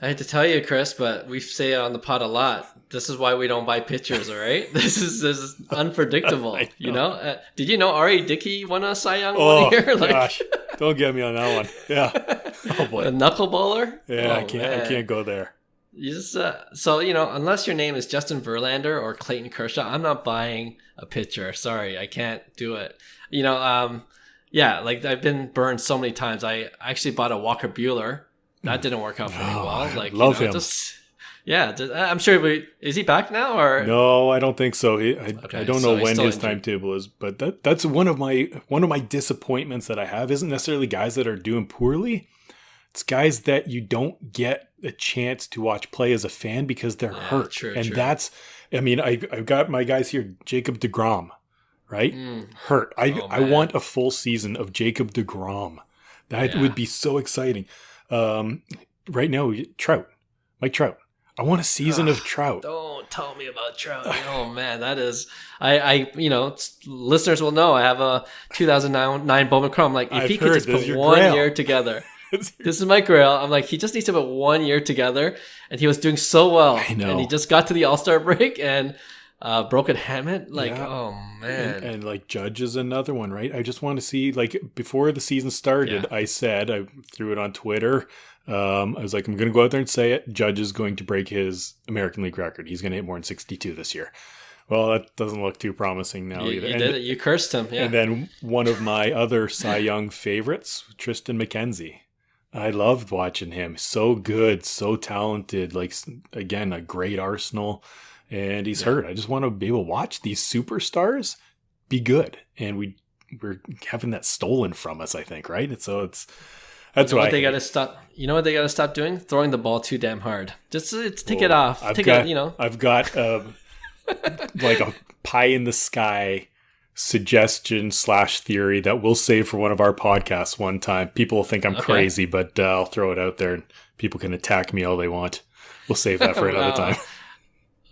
I hate to tell you, Chris, but we say it on the pod a lot. This is why we don't buy pitchers, all right? This is unpredictable. Did you know R.A. Dickey won a Cy Young one year? Gosh, don't get me on that one. Yeah. Oh boy. A knuckleballer? Yeah, I can't go there. You just unless your name is Justin Verlander or Clayton Kershaw, I'm not buying a pitcher. Sorry, I can't do it. Like I've been burned so many times. I actually bought a Walker Buehler. That didn't work out for me well. Like, love him. I'm sure. Is he back now? Or no, I don't think so. I don't know when his timetable is, but that's one of my disappointments that I have. Isn't necessarily guys that are doing poorly. It's guys that you don't get a chance to watch play as a fan because they're hurt. True. That's, I've got my guys here, Jacob deGrom, right? Hurt. I want a full season of Jacob deGrom. That would be so exciting. Right now, Mike Trout. I want a season of Trout. Don't tell me about Trout. Oh man, that is, listeners will know I have a 2009 Bowman Chrome. Like if he could just put 1 year together. This is my grail. I'm like, he just needs to put 1 year together, and he was doing so well. I know. And he just got to the All-Star break and broken helmet. Oh man. And like Judge is another one, right? I just want to see, like, before the season started, I threw it on Twitter. I was like, I'm going to go out there and say it. Judge is going to break his American League record. He's going to hit more than 62 this year. Well, that doesn't look too promising now either. You did it. You cursed him. Yeah. And then one of my other Cy Young favorites, Tristan McKenzie. I loved watching him. So good, so talented. Like, again, a great arsenal. And he's hurt. I just want to be able to watch these superstars be good. And we're having that stolen from us, I think, right? And so that's why they got to stop. You know what they got to stop doing? Throwing the ball too damn hard. Just take it off. I've got like a pie in the sky suggestion / theory that we'll save for one of our podcasts one time. People will think I'm crazy, but I'll throw it out there and people can attack me all they want. We'll save that for another time.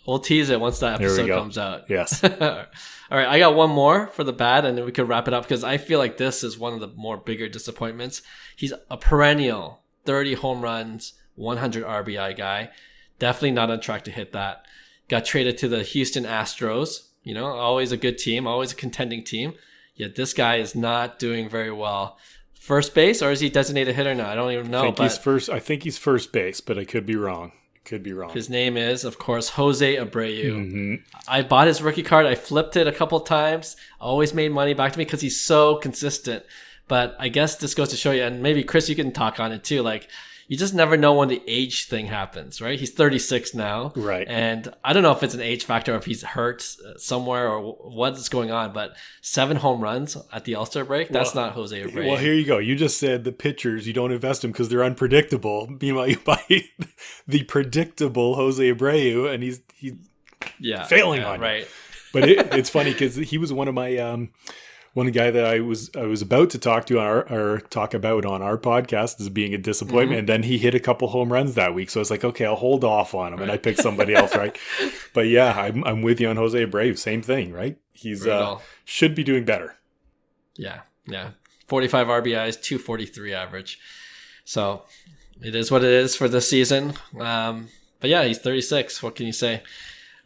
We'll tease it once that episode comes out. Yes. All right, I got one more for the bad, and then we could wrap it up because I feel like this is one of the more bigger disappointments. He's a perennial 30 home runs, 100 RBI guy. Definitely not on track to hit that. Got traded to the Houston Astros. You know, always a good team, always a contending team. Yet this guy is not doing very well. First base, or is he designated hitter now? I don't even know. I think he's first base, but I could be wrong. His name is, of course, Jose Abreu. Mm-hmm. I bought his rookie card. I flipped it a couple times. Always made money back to me because he's so consistent. But I guess this goes to show you, and maybe Chris, you can talk on it too. Like, you just never know when the age thing happens, right? He's 36 now. Right. And I don't know if it's an age factor or if he's hurt somewhere or what's going on, but 7 home runs at the All-Star break, that's not Jose Abreu. Well, here you go. You just said the pitchers, you don't invest them because they're unpredictable. Meanwhile, you buy the predictable Jose Abreu, and he's failing on right. You. But it's funny because he was one of my... one guy that I was about to talk to talk about on our podcast as being a disappointment, mm-hmm. and then he hit a couple home runs that week. So I was like, okay, I'll hold off on him, and I picked somebody else, right? But yeah, I'm with you on Jose Abreu. Same thing, right? He's should be doing better. Yeah. 45 RBIs, 243 average. So it is what it is for this season. But yeah, he's 36. What can you say?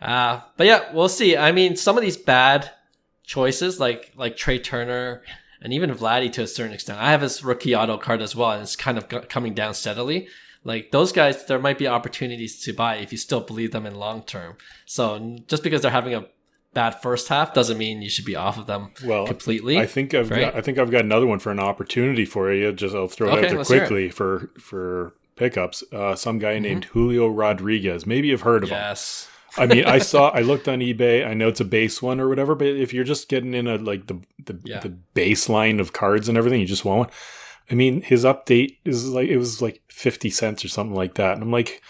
But yeah, we'll see. I mean, some of these bad choices like Trey Turner and even Vladdy to a certain extent. I have his rookie auto card as well, and it's kind of coming down steadily. Like those guys, there might be opportunities to buy if you still believe them in long term. So just because they're having a bad first half doesn't mean you should be off of them completely. I think I've got another one for an opportunity for you. I'll throw it out there quickly for pickups. Some guy named Julio Rodriguez. Maybe you've heard of him. Yes. I mean, I looked on eBay. I know it's a base one or whatever, but if you're just getting in the baseline of cards and everything, you just want one. I mean, his update was like 50 cents or something like that. And I'm like,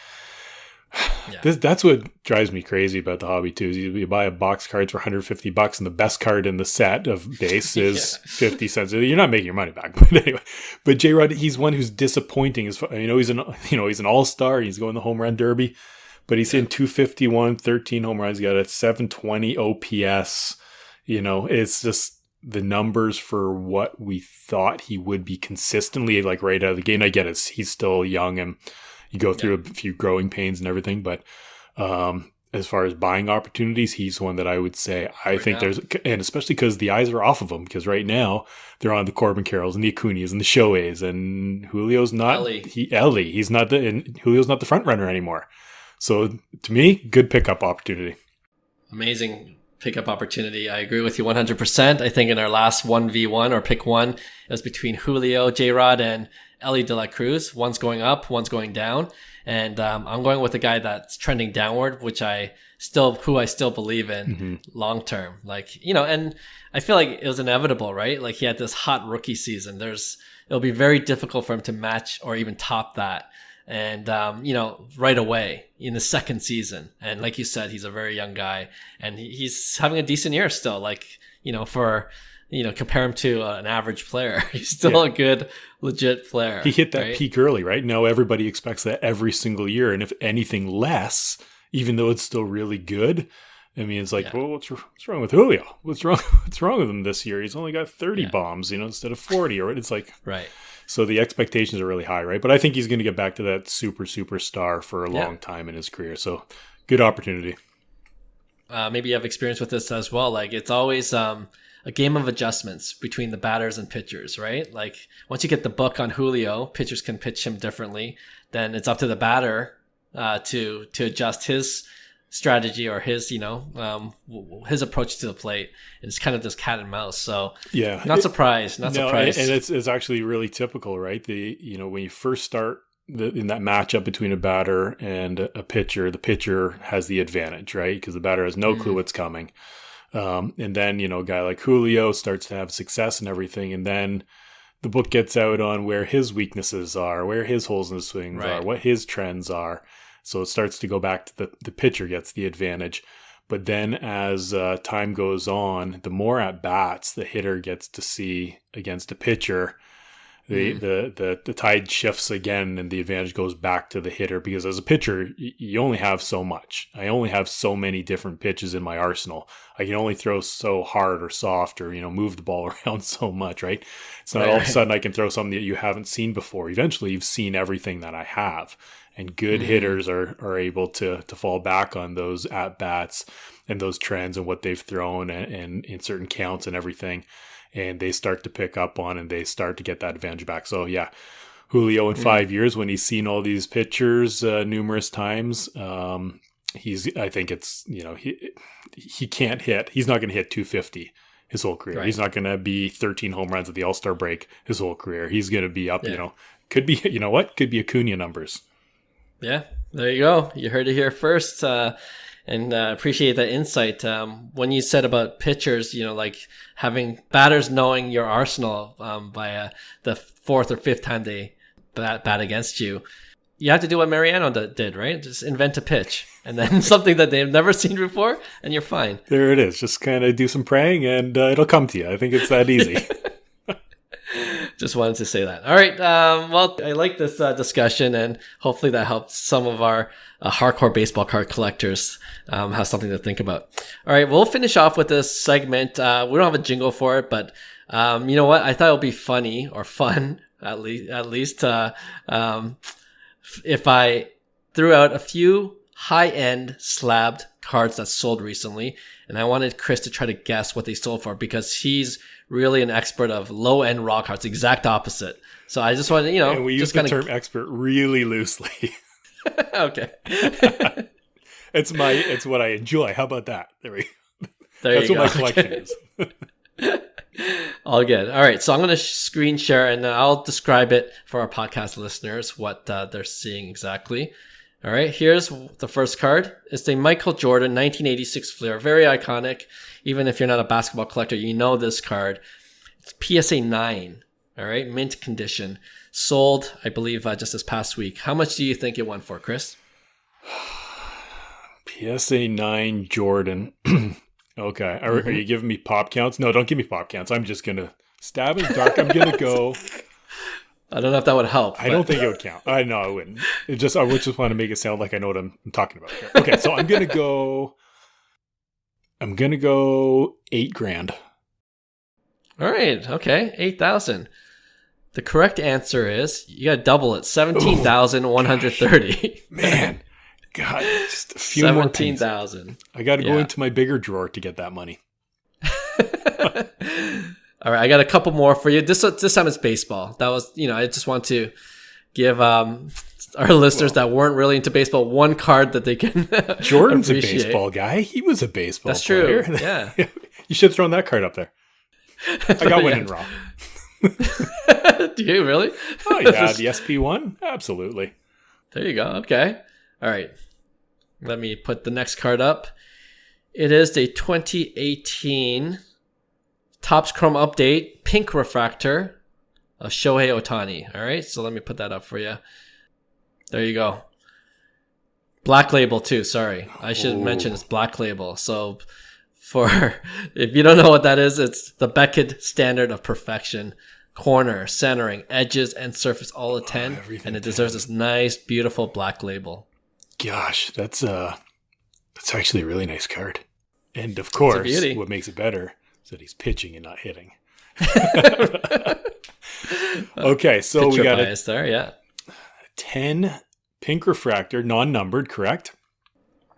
that's what drives me crazy about the hobby too. Is you buy a box cards for $150 and the best card in the set of base is 50 cents. You're not making your money back. But anyway, but J-Rod, he's one who's disappointing. He's an all-star. He's going the home run derby. But he's in 251, 13 home runs. He's got a 720 OPS. It's just the numbers for what we thought he would be consistently, like right out of the gate. And I get it. He's still young and you go through a few growing pains and everything. But as far as buying opportunities, he's one that I would say and especially because the eyes are off of him. Because right now they're on the Corbin Carrolls and the Acunas and the Shoheis. And Julio's not. He's not Julio's not the front runner anymore. So to me, good pickup opportunity. Amazing pickup opportunity. I agree with you 100%. I think in our last 1v1 or pick one, it was between Julio, J-Rod, and Ellie De La Cruz. One's going up, one's going down. And I'm going with a guy that's trending downward, who I still believe in long term. And I feel like it was inevitable, right? Like he had this hot rookie season. It'll be very difficult for him to match or even top that. And, right away in the second season. And like you said, he's a very young guy and he's having a decent year still. Compare him to an average player. He's still a good, legit player. He hit that peak early, right? Now everybody expects that every single year. And if anything less, even though it's still really good, I mean, it's like, well, what's wrong with Julio? What's wrong with him this year? He's only got 30 bombs, instead of 40. Or it's like, right. So the expectations are really high, right? But I think he's going to get back to that superstar for a long time in his career. So good opportunity. Maybe you have experience with this as well. Like it's always a game of adjustments between the batters and pitchers, right? Like once you get the book on Julio, pitchers can pitch him differently. Then it's up to the batter to adjust his strategy or his, his approach to the plate. It's kind of this cat and mouse. So yeah, not surprised. And it's actually really typical, right? When you first start in that matchup between a batter and a pitcher, the pitcher has the advantage, right? Because the batter has no clue what's coming. And then, a guy like Julio starts to have success and everything. And then the book gets out on where his weaknesses are, where his holes in the swings are, what his trends are. So it starts to go back to the pitcher gets the advantage. But then as time goes on, the more at bats the hitter gets to see against a pitcher, the tide shifts again and the advantage goes back to the hitter, because as a pitcher, you only have so much. I only have so many different pitches in my arsenal. I can only throw so hard or soft or, move the ball around so much, right? It's not all of a sudden I can throw something that you haven't seen before. Eventually you've seen everything that I have, and good hitters are able to fall back on those at-bats and those trends and what they've thrown and in certain counts and everything. And they start to pick up on and they start to get that advantage back. So yeah, Julio in 5 years, when he's seen all these pitchers numerous times, I think it's, he can't hit. He's not going to hit 250 his whole career. Right. He's not going to be 13 home runs at the All-Star break his whole career. He's going to be up, could be, could be Acuna numbers. Yeah, there you go. You heard it here first. And appreciate that insight. When you said about pitchers, like having batters knowing your arsenal by the fourth or fifth time they bat against you, you have to do what Mariano did, right? Just invent a pitch and then something that they've never seen before, and you're fine. There it is. Just kind of do some praying and it'll come to you. I think it's that easy. Just wanted to say that. All right. Well, I like this discussion, and hopefully that helps some of our hardcore baseball card collectors have something to think about. All right. We'll finish off with this segment. We don't have a jingle for it, but you know what? I thought it would be funny or fun, at least if I threw out a few high-end slabbed cards that sold recently, and I wanted Chris to try to guess what they sold for, because he's really an expert of low-end raw cards, exact opposite. So I just wanted, and we use the term expert really loosely. Okay. It's what I enjoy. How about that? That's what my collection is. All good. All right. So I'm going to screen share and I'll describe it for our podcast listeners, what they're seeing exactly. All right. Here's the first card. It's the Michael Jordan 1986 Fleer. Very iconic. Even if you're not a basketball collector, you know this card. It's PSA 9. All right. Mint condition. Sold, I believe, just this past week. How much do you think it went for, Chris? PSA 9 Jordan. Okay. Are you giving me pop counts? No, don't give me pop counts. I'm just going to stab in the dark. I'm going to go. I don't know if that would help. I don't think it would count. I wouldn't. I would just want to make it sound like I know what I'm talking about here. Okay, so I'm going to go $8,000. All right. Okay. 8,000. The correct answer is you got to double it. 17,130. Man. God, just a few more pennies. 17,000. I got to go into my bigger drawer to get that money. All right, I got a couple more for you. This time it's baseball. That was, I just want to give our listeners that weren't really into baseball one card that they can Jordan's appreciate. A baseball guy. He was a baseball player. That's true. Yeah. You should have thrown that card up there. I got one in raw. Do you really? Oh, yeah. The SP1? Absolutely. There you go. Okay. All right. Let me put the next card up. It is the 2018 Topps Chrome Update Pink Refractor of Shohei Ohtani. All right. So let me put that up for you. There you go. Black label too. Sorry. I should mention it's black label. So if you don't know what that is, it's the Beckett standard of perfection. Corner, centering, edges, and surface all a 10. And it deserves this nice, beautiful black label. Gosh, that's actually a really nice card. And of course, what makes it better is that he's pitching and not hitting. Okay, so we got bias there, yeah. 10 pink refractor, non-numbered, correct?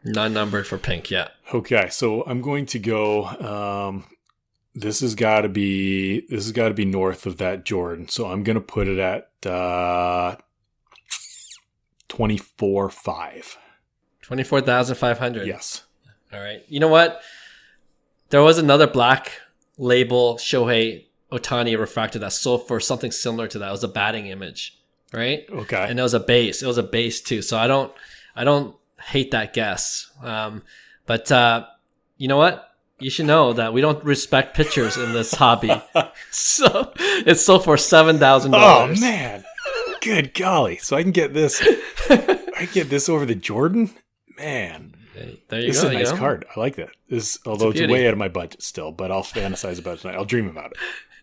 Non-numbered for pink, yeah. Okay, so I'm going to go. This has got to be north of that Jordan. So I'm going to put it at 24.5. $24,500. Yes. All right. You know what? There was another black label Shohei Ohtani refractor that sold for something similar to that. It was a batting image, right? Okay. And it was a base. It was a base too. So I don't hate that guess. But you know what? You should know that we don't respect pitchers in this hobby. So it's sold for $7,000. Oh man. Good golly. So I can get this over the Jordan? Man. There you this go. is a nice card. I like that. Although it's way out of my budget still, but I'll fantasize about it tonight. I'll dream about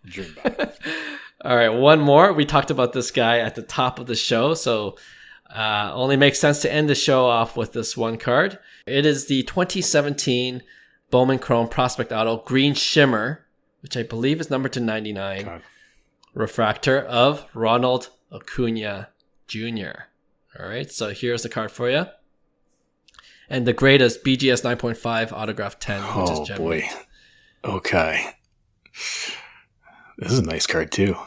it. All right, one more. We talked about this guy at the top of the show, so only makes sense to end the show off with this one card. It is the 2017 Bowman Chrome Prospect Auto Green Shimmer, which I believe is numbered to 99, God. Refractor of Ronald Acuna Jr. All right, so here's the card for you. And the grade is BGS 9.5, autograph 10, which is gem. Oh, boy. Okay. This is a nice card, too.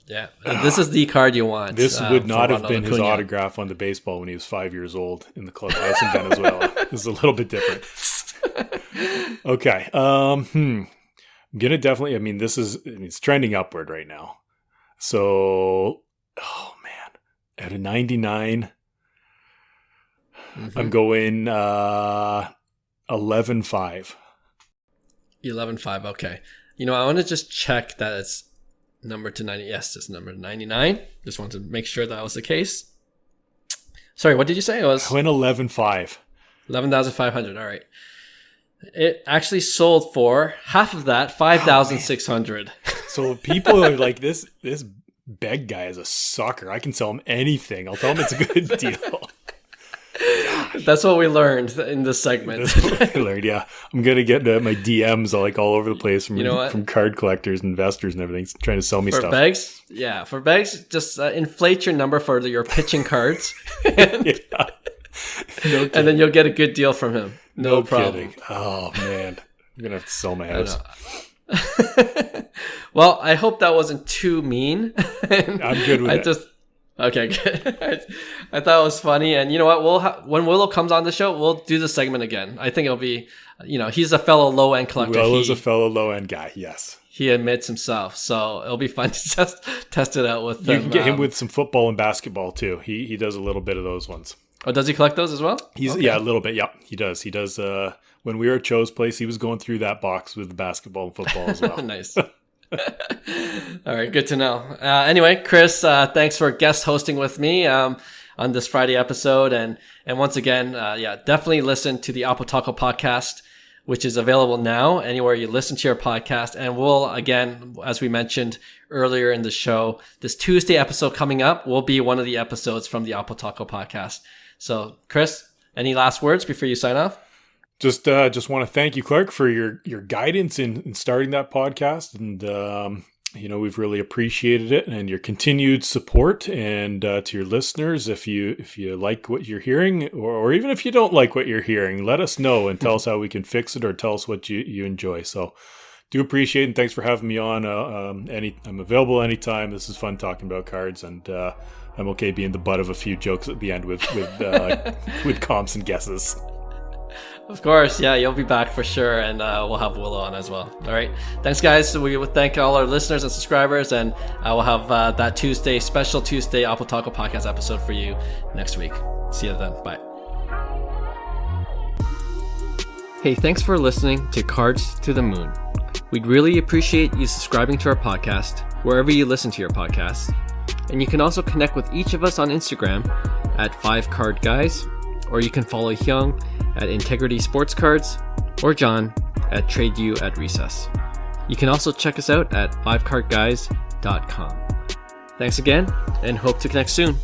Yeah. This is the card you want. This would not have been his autograph on the baseball when he was 5 years old in the clubhouse in Venezuela. This is a little bit different. Okay. I'm gonna definitely, it's trending upward right now. So, oh man, out of 99, I'm going 11.5. 11.5. Okay. You know, I want to just check that it's numbered to 90. Yes, it's numbered to 99. Just wanted to make sure that was the case. Sorry, what did you say it was? I went 11.5. 11,500. All right. It actually sold for half of that, 5,600. So people are like, this Begg guy is a sucker. I can sell him anything. I'll tell him it's a good deal. That's what we learned in this segment. That's what I learned, yeah. I'm going to get my DMs all over the place from card collectors, investors, and everything, trying to sell me stuff. For Beggs, just inflate your number for your pitching cards. And then you'll get a good deal from him. No problem. Kidding. Oh, man. I'm going to have to sell my house. Well, I hope that wasn't too mean. I'm good with it. Okay, good. I thought it was funny. And you know what? When Willow comes on the show, we'll do the segment again. I think it'll be, he's a fellow low-end collector. Willow's a fellow low-end guy, yes. He admits himself. So it'll be fun to test it out with him. You can get him with some football and basketball, too. He does a little bit of those ones. Oh, does he collect those as well? Yeah, a little bit. Yeah, he does. He does. When we were at Cho's place, he was going through that box with basketball and football as well. Nice. All right, good to know. Anyway, Chris, thanks for guest hosting with me on this Friday episode. And once again, definitely listen to the Oppotaco Podcast, which is available now anywhere you listen to your podcast. And we'll, again, as we mentioned earlier in the show, this Tuesday episode coming up will be one of the episodes from the Oppotaco Podcast. So, Chris, any last words before you sign off? Just want to thank you, Clark, for your guidance in starting that podcast, and we've really appreciated it, and your continued support. And to your listeners, if you like what you're hearing, or even if you don't like what you're hearing, let us know and tell us how we can fix it, or tell us what you enjoy. So, do appreciate it, and thanks for having me on. I'm available anytime. This is fun talking about cards, and I'm okay being the butt of a few jokes at the end with comps and guesses. Of course, yeah, you'll be back for sure, and we'll have Willow on as well. All right, thanks, guys. So we would thank all our listeners and subscribers, and we'll have that special Tuesday Oppotaco Podcast episode for you next week. See you then. Bye. Hey, thanks for listening to Cards to the Moon. We'd really appreciate you subscribing to our podcast wherever you listen to your podcasts, and you can also connect with each of us on Instagram at 5cardguys, or you can follow Hyung at Integrity Sports Cards, or John at TradeU at Recess. You can also check us out at fivecardguys.com. Thanks again, and hope to connect soon.